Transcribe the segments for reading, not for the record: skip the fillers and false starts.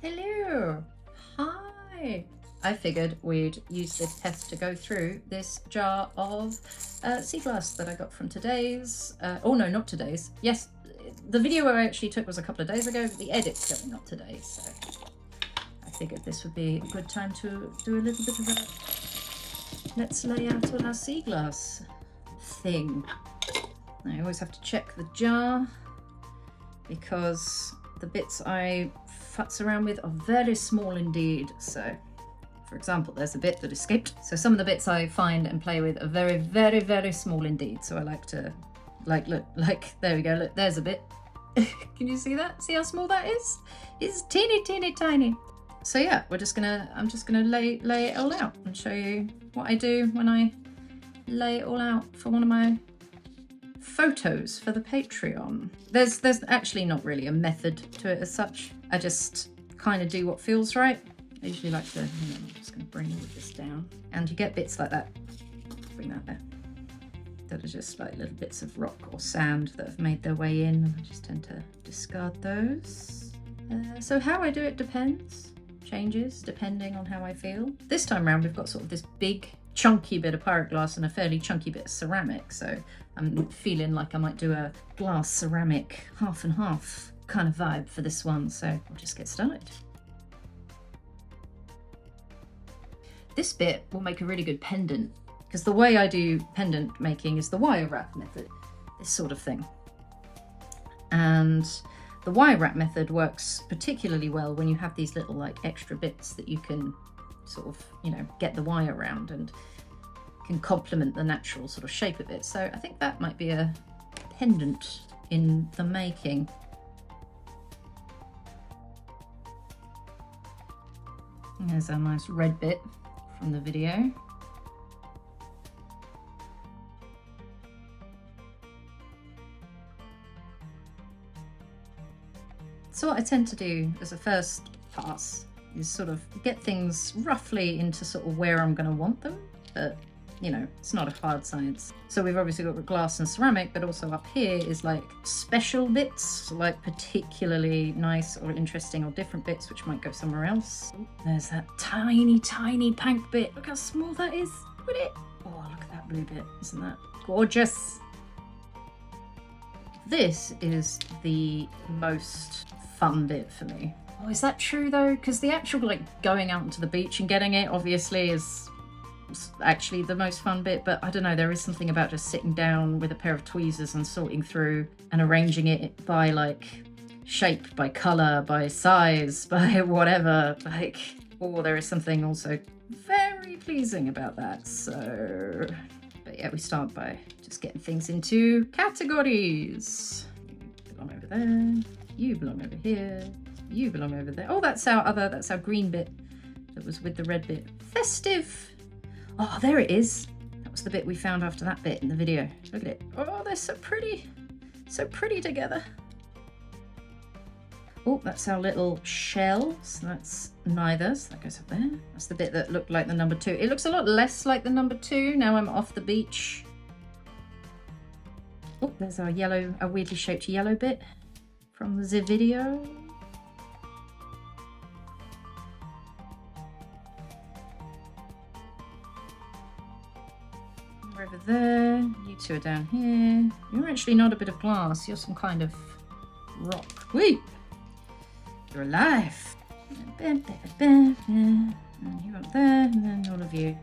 Hello. Hi. I figured we'd use this test to go through this jar of sea glass that I got from today's, oh no, not today's. Yes, the video I actually took was a couple of days ago, but the edit's going up today, so I figured this would be a good time to do a little bit of a let's lay out all our sea glass thing. I always have to check the jar because the bits I futz around with are very small indeed. So for example, there's a bit that escaped. So some of the bits I find and play with are very, very, very small indeed. So I like to, look, there we go. Look, there's a bit. Can you see that? See how small that is? It's teeny, teeny, tiny. So yeah, I'm just gonna lay it all out and show you what I do when I lay it all out for one of my photos for the Patreon. There's actually not really a method to it as such. I just kind of do what feels right. I usually like to, I'm just going to bring all of this down. And you get bits like that. Bring that there. That are just like little bits of rock or sand that have made their way in. And I just tend to discard those. So how I do it depends. Changes depending on how I feel. This time around we've got sort of this big chunky bit of pirate glass and a fairly chunky bit of ceramic. So I'm feeling like I might do a glass ceramic half and half kind of vibe for this one. So we'll just get started. This bit will make a really good pendant because the way I do pendant making is the wire wrap method, this sort of thing. And the wire wrap method works particularly well when you have these little like extra bits that you can sort of, get the wire around and can complement the natural sort of shape of it. So I think that might be a pendant in the making. There's our nice red bit from the video. So what I tend to do as a first pass is sort of get things roughly into sort of where I'm going to want them, but it's not a hard science. So we've obviously got the glass and ceramic, but also up here is like special bits, like particularly nice or interesting or different bits which might go somewhere else. There's that tiny, tiny pink bit. Look how small that is. Look at it. Oh, look at that blue bit. Isn't that gorgeous? This is the most fun bit for me. Oh, is that true though? Because the actual going out onto the beach and getting it obviously is actually the most fun bit, but I don't know, there is something about just sitting down with a pair of tweezers and sorting through and arranging it by shape, by colour, by size, by whatever, there is something also very pleasing about that. So, but yeah, we start by just getting things into categories. You belong over there, you belong over here, you belong over there. Oh, that's our green bit that was with the red bit. Festive. Oh, there it is. That was the bit we found after that bit in the video. Look at it. Oh, they're so pretty. So pretty together. Oh, that's our little shell. So that's neither. So that goes up there. That's the bit that looked like the number 2. It looks a lot less like the number 2. Now I'm off the beach. Oh, there's our weirdly shaped yellow bit from the video. Over there, you two are down here. You're actually not a bit of glass, you're some kind of rock. Whee! You're alive. And you up there, and then all of you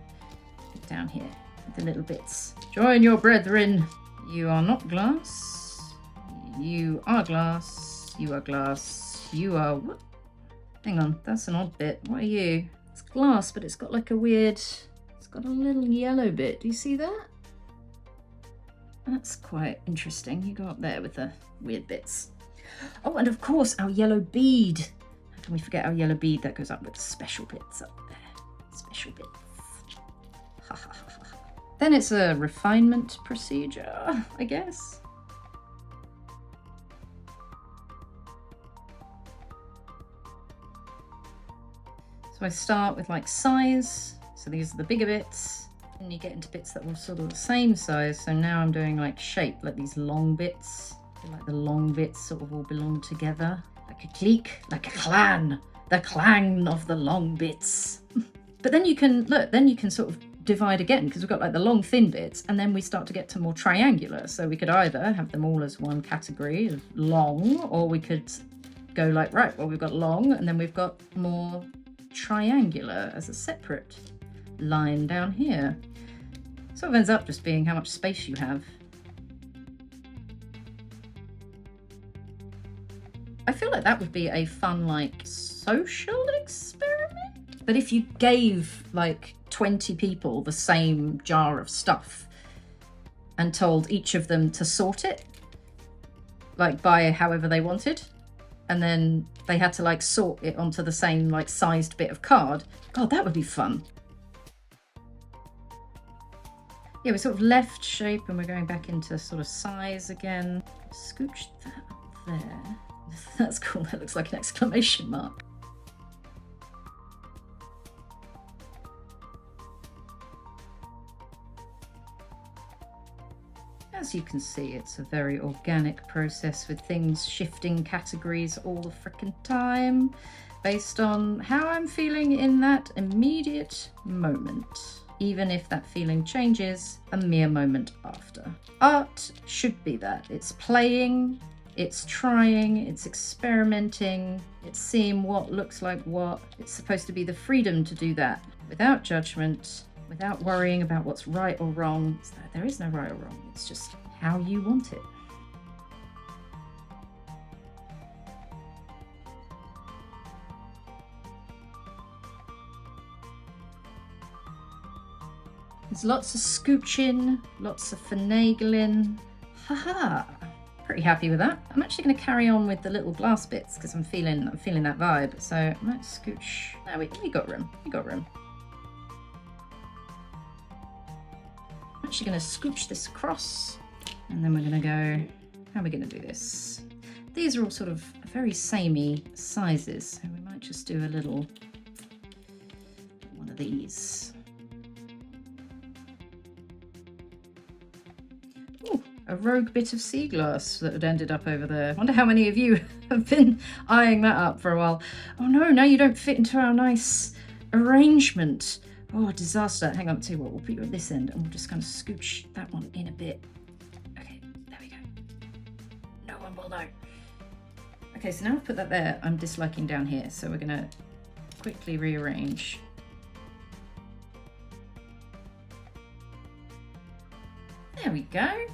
down here with the little bits. Join your brethren. You are not glass. You are glass. You are glass. You are... What? Hang on, that's an odd bit. What are you? It's glass, but it's got like a weird... Got a little yellow bit. Do you see that? That's quite interesting. You go up there with the weird bits. Oh, and of course our yellow bead. How can we forget our yellow bead that goes up with special bits up there? Special bits. Ha ha ha ha. Then it's a refinement procedure, I guess. So I start with size. So these are the bigger bits, and you get into bits that were sort of the same size. So now I'm doing shape, like these long bits. I feel like the long bits sort of all belong together, like a clique, like a clan. The clang of the long bits. But then you can, look, then you can sort of divide again, because we've got like the long thin bits, and then we start to get to more triangular. So we could either have them all as one category of long, or we could go like, right, well, we've got long, and then we've got more triangular as a separate line down here. Sort of ends up just being how much space you have. I feel like that would be a fun, like, social experiment. But if you gave like 20 people the same jar of stuff and told each of them to sort it, like by however they wanted, and then they had to like sort it onto the same like sized bit of card, God, that would be fun. Yeah, we sort of left shape and we're going back into sort of size again. Scooch that up there. That's cool, that looks like an exclamation mark. As you can see, it's a very organic process with things shifting categories all the frickin' time based on how I'm feeling in that immediate moment, even if that feeling changes a mere moment after. Art should be that. It's playing, it's trying, it's experimenting, it's seeing what looks like what. It's supposed to be the freedom to do that without judgment, without worrying about what's right or wrong. There is no right or wrong, it's just how you want it. There's lots of scooching, lots of finagling. Haha, pretty happy with that. I'm actually going to carry on with the little glass bits because I'm feeling that vibe. So I might scooch. No, we got room. We got room. I'm actually going to scooch this across, and then we're going to go. How are we going to do this? These are all sort of very samey sizes, so we might just do a little one of these. Ooh, a rogue bit of sea glass that had ended up over there. I wonder how many of you have been eyeing that up for a while. Oh no, now you don't fit into our nice arrangement. Oh, disaster. Hang on, I'll tell you what, we'll put you at this end and we'll just kind of scooch that one in a bit. Okay, there we go. No one will know. Okay, so now I've put that there, I'm disliking down here, so we're gonna quickly rearrange. There we go.